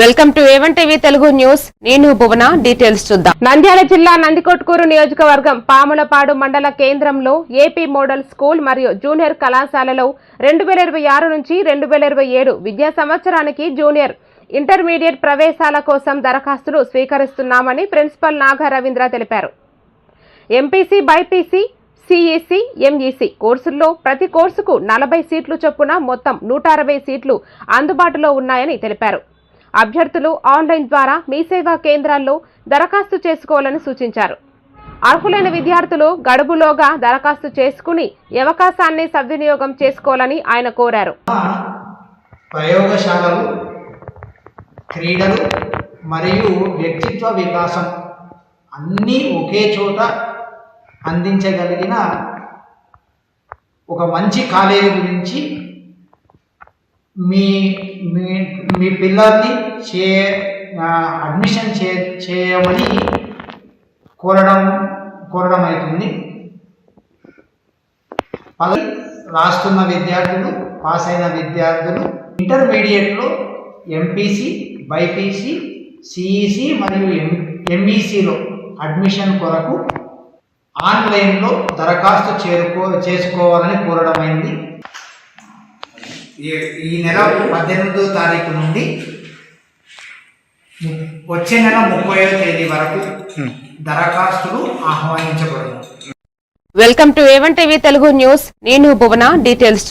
Welcome to A one TV Telugu news. నేను Bhuvana. Details చూద్దాం. నంద్యాల జిల్లా నందికొట్కూరు నియోజకవర్గం పాములపాడు మండల కేంద్రంలో ఏపీ మోడల్ స్కూల్ మరియు జూనియర్ కళాశాలలో 2026 నుంచి 2027 విద్యా సంవత్సరానికి జూనియర్ ఇంటర్మీడియట్ ప్రవేశాల కోసం దరఖాస్తులు స్వీకరిస్తున్నామని ప్రిన్సిపల్ నాగ రవీంద్ర తెలిపారు. ఎంపీసీ, బైపీసీ, సిఈసి, ఎంఈసి కోర్సుల్లో ప్రతి కోర్సుకు 40 సీట్లు చొప్పున మొత్తం 160 సీట్లు అందుబాటులో ఉన్నాయని తెలిపారు. అభ్యర్థులు ఆన్లైన్ ద్వారా మీ సేవా కేంద్రాల్లో దరఖాస్తు చేసుకోవాలని సూచించారు. అర్హులైన విద్యార్థులు గడువులోగా దరఖాస్తు చేసుకుని అవకాశాన్ని సద్వినియోగం చేసుకోవాలని ఆయన కోరారు. ప్రయోగశాలలు, క్రీడలు మరియు వ్యక్తిత్వ వికాసం అన్నీ ఒకే చోట అందించగలిగిన ఒక మంచి కాలేజీ గురించి మీ పిల్లల్ని అడ్మిషన్ చేయమని కోరడం అవుతుంది. రాస్తున్న విద్యార్థులు, పాస్ అయిన విద్యార్థులు ఇంటర్మీడియట్లో ఎంపీసీ, బైపీసీ, సిఈసి మరియు ఎంఈసిలో అడ్మిషన్ కొరకు ఆన్లైన్లో దరఖాస్తు చేసుకోవాలని కోరడమైంది. ఈ నెల 18వ తారీఖు నుండి వచ్చే నెల 30వ తేదీ వరకు దరఖాస్తులు ఆహ్వానించబడును. Welcome to A one TV Telugu news. నేను భువన. డీటెయిల్స్